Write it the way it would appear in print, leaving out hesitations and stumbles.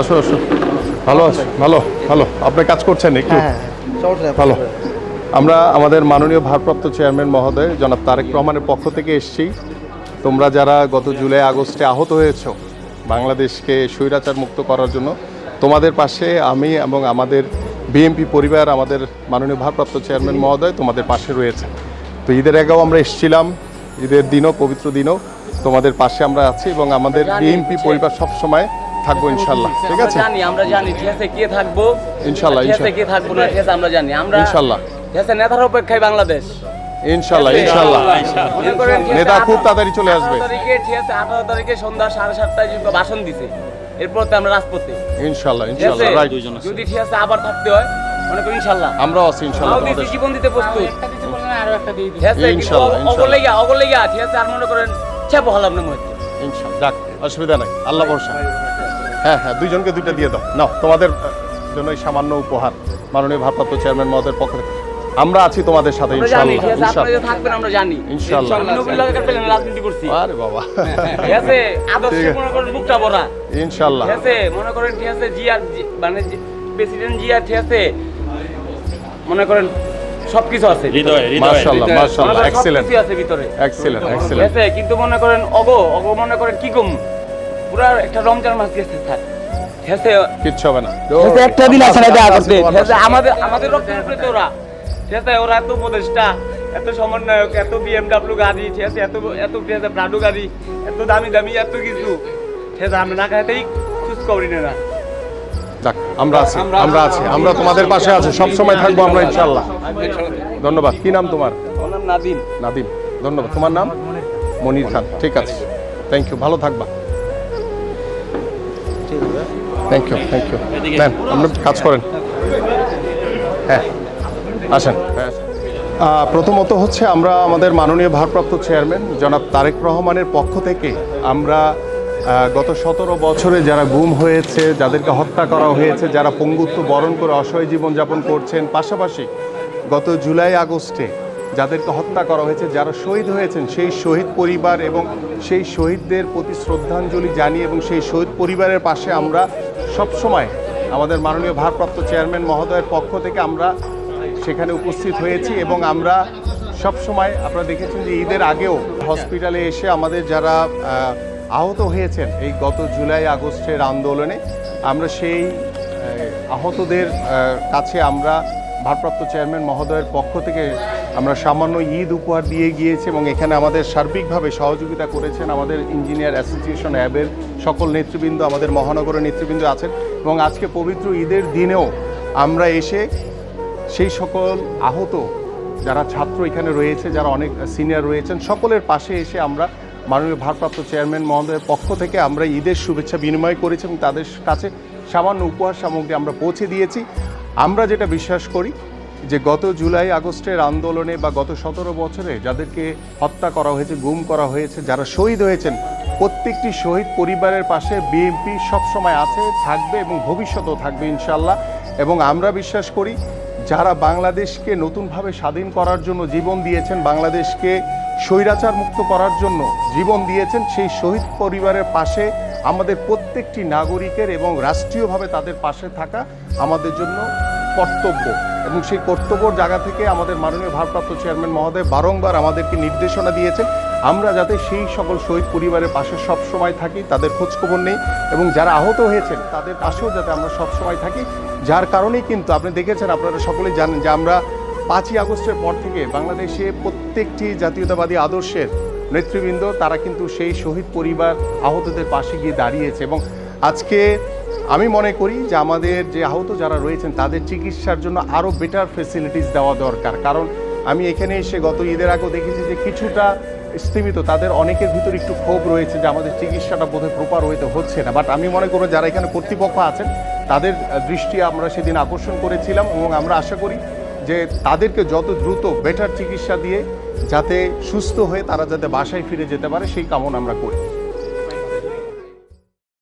আসো আসো। ভালো আছো? ভালো ভালো। আপনি কাজ করছেন একটু? ভালো। আমরা আমাদের মাননীয় ভারপ্রাপ্ত চেয়ারম্যান মহোদয় জনাব তারেক রহমানের পক্ষ থেকে এসেছি। তোমরা যারা গত জুলাই আগস্টে আহত হয়েছো বাংলাদেশকে স্বৈরাচার মুক্ত করার জন্য, তোমাদের পাশে আমি এবং আমাদের বিএনপি পরিবার, আমাদের মাননীয় ভারপ্রাপ্ত চেয়ারম্যান মহোদয় তোমাদের পাশে রয়েছে। তো ঈদের আগেও আমরা এসেছিলাম, ঈদের দিনও, পবিত্র দিনও তোমাদের পাশে আমরা আছি এবং আমাদের বিএনপি পরিবার সবসময় থাকবো ইনশাল্লাহ। ঠিক আছে? আমরা জানি ঠিক আছে কে থাকবো ইনশাল্লাহ, ঠিক আছে কে থাকবো না ঠিক আছে আমরা জানি। আমরা ইনশাল্লাহ ঠিক আছে নেতার অপেক্ষায় বাংলাদেশ। ইনশাল্লাহ ইনশাল্লাহ মনে করেন ঠিক আছে, নেতা খুব তাড়াতাড়ি চলে আসবে 18 তারিখে ঠিক আছে 18 তারিখে সন্ধ্যা 7:30টায় যে ভাষণ দিছে, এরপর তো আমরা রাজপথে ইনশাল্লাহ ঠিক আছে? ইনশাল্লাহ রাইট। যদি ঠিক আছে আবার থাকতে হয় মনে করি ইনশাল্লাহ আমরাও আছি ইনশাল্লাহ আমাদের তোমাদের জীবন দিতে প্রস্তুত। আরো একটা দিয়ে দিই। ঠিক আছে কিন্তু ইনশাল্লাহ, ইনশাল্লাহ। অগলেগা ঠিক আছে আর মনে করেন চাপো হলাম না মধ্যে ইনশাল্লাহ। যাক, অসুবিধা নাই, আল্লাহ ভরসা। হ্যাঁ হ্যাঁ, দুইজনকে দুইটা দিয়ে দাও। নাও, তোমাদের জন্য এই সামান্য উপহার মাননীয় ভারপ্রাপ্ত চেয়ারম্যান মহোদয়ের পক্ষ থেকে। আমরা আছি তোমাদের সাথে আমরা জানি ইনশাল্লাহ ঠিক আছে আপনারা যে ইনশাল্লাহ থাকবেন আমরা জানি ইনশাল্লাহ। আমি নবীর লাগা পেলেন রাজনীতি করছি আরে বাবা ঠিক আছে আদর্শ ঠিক আছে। মনে করেন বুকটা ভরা ইনশাল্লাহ ঠিক আছে মনে করেন ঠিক আছে জিয়ার মানে প্রেসিডেন্ট জিয়ার ঠিক আছে মনে করেন সবকিছু আছে মাশাআল্লাহ মাশাআল্লাহ মনে করেন এক্সেলেন্ট সবকিছু আছে ভিতরে এক্সেলেন্ট ঠিক এক্সেলেন্ট। আছে কিন্তু মনে করেন অগো মনে করেন কি কম পুরা একটা রমজান মাস গেছে স্যার ঠিক আছে কিচ্ছু হবে না। ঠিক আছে, একটা দিন আছে না দেখা করতে ঠিক আছে আমাদের রক্তের উপরে তো ওরা ঠিক আছে ওরা এত উপদেষ্টা এত সমন্বয়ক এত বিএমডব্লিউ গাড়ি ঠিক আছে এত এত ঠিক আছে প্রাডো গাড়ি এত দামি দামি এত কিছু ঠিক আছে আমরা না খাইতেই খুশ করি না যাক, আমরা আছি আমরা আছি, আমরা তোমাদের পাশে আছি, সব সময় থাকবো আমরা ইনশাল্লাহ। ধন্যবাদ। কি নাম তোমার? আমার নাম নাদিম। নাদিম, ধন্যবাদ। তোমার নাম? মনির খান। ঠিক আছে, থ্যাংক ইউ, ভালো থাকবা। Thank you thank you. নেন, আপনি কাজ করেন। হ্যাঁ আসেন। প্রথমত হচ্ছে আমরা আমাদের মাননীয় ভারপ্রাপ্ত চেয়ারম্যান জনাব তারেক রহমানের পক্ষ থেকে আমরা গত 17 বছরে যারা গুম হয়েছে, যাদেরকে হত্যা করা হয়েছে, যারা পঙ্গুত্ব বরণ করে অসহায় জীবনযাপন করছেন, পাশাপাশি গত জুলাই আগস্টে যাদেরকে হত্যা করা হয়েছে, যারা শহীদ হয়েছেন, সেই শহীদ পরিবার এবং সেই শহীদদের প্রতি শ্রদ্ধাঞ্জলি জানিয়ে এবং সেই শহীদ পরিবারের পাশে আমরা সবসময় আমাদের মাননীয় ভারপ্রাপ্ত চেয়ারম্যান মহোদয়ের পক্ষ থেকে আমরা সেখানে উপস্থিত হয়েছি এবং আমরা সবসময়, আপনারা দেখেছেন যে ঈদের আগেও হসপিটালে এসে আমাদের যারা আহত হয়েছেন এই গত জুলাই আগস্টের আন্দোলনে, আমরা সেই আহতদের কাছে আমরা ভারপ্রাপ্ত চেয়ারম্যান মহোদয়ের পক্ষ থেকে আমরা সামান্য ঈদ উপহার দিয়ে গিয়েছি এবং এখানে আমাদের সার্বিকভাবে সহযোগিতা করেছেন আমাদের ইঞ্জিনিয়ার অ্যাসোসিয়েশন অ্যাবের সকল নেতৃবৃন্দ, আমাদের মহানগরের নেতৃবৃন্দ আছেন এবং আজকে পবিত্র ঈদের দিনেও আমরা এসে সেই সকল আহত যারা ছাত্র এখানে রয়েছে, যারা অনেক সিনিয়র রয়েছেন, সকলের পাশে এসে আমরা মাননীয় ভারপ্রাপ্ত চেয়ারম্যান মহোদয়ের পক্ষ থেকে আমরা ঈদের শুভেচ্ছা বিনিময় করেছি এবং তাদের কাছে সামান্য উপহার সামগ্রী আমরা পৌঁছে দিয়েছি। আমরা যেটা বিশ্বাস করি যে গত জুলাই আগস্টের আন্দোলনে বা গত 17 বছরে যাদেরকে হত্যা করা হয়েছে, গুম করা হয়েছে, যারা শহীদ হয়েছেন, প্রত্যেকটি শহীদ পরিবারের পাশে বিএনপি সবসময় আছে, থাকবে এবং ভবিষ্যতেও থাকবে ইনশাল্লাহ। এবং আমরা বিশ্বাস করি যারা বাংলাদেশকে নতুনভাবে স্বাধীন করার জন্য জীবন দিয়েছেন, বাংলাদেশকে স্বৈরাচার মুক্ত করার জন্য জীবন দিয়েছেন, সেই শহীদ পরিবারের পাশে আমাদের প্রত্যেকটি নাগরিকের এবং রাষ্ট্রীয়ভাবে তাদের পাশে থাকা আমাদের জন্য কর্তব্য। এবং সেই কর্তব্যর জায়গা থেকে আমাদের মাননীয় ভারপ্রাপ্ত চেয়ারম্যান মহোদয় বারংবার আমাদেরকে নির্দেশনা দিয়েছেন আমরা যাতে সেই সকল শহীদ পরিবারের পাশে সবসময় থাকি, তাদের খোঁজখবর নেই এবং যারা আহত হয়েছেন তাদের পাশেও যাতে আমরা সবসময় থাকি। যার কারণেই কিন্তু আপনি দেখেছেন, আপনারা সকলেই জানেন যে আমরা 5ই আগস্টের পর থেকে বাংলাদেশে প্রত্যেকটি জাতীয়তাবাদী আদর্শের নেতৃবৃন্দ তারা কিন্তু সেই শহীদ পরিবার আহতদের পাশে গিয়ে দাঁড়িয়েছে। এবং আজকে আমি মনে করি যে আমাদের যে আহত যারা রয়েছেন তাদের চিকিৎসার জন্য আরও বেটার ফেসিলিটিস দেওয়া দরকার। কারণ আমি এখানে এসে গত ঈদের আগেও দেখেছি যে কিছুটা স্থিমিত, তাদের অনেকের ভিতর একটু ক্ষোভ রয়েছে যে আমাদের চিকিৎসাটা বোধহয় প্রপার হইতে হচ্ছে না। বাট আমি মনে করব যারা এখানে কর্তৃপক্ষ আছেন তাদের দৃষ্টি আমরা সেদিন আকর্ষণ করেছিলাম এবং আমরা আশা করি যে তাদেরকে যত দ্রুত বেটার চিকিৎসা দিয়ে যাতে সুস্থ হয়ে তারা যাতে বাসায় ফিরে যেতে পারে সেই কামনা আমরা করি।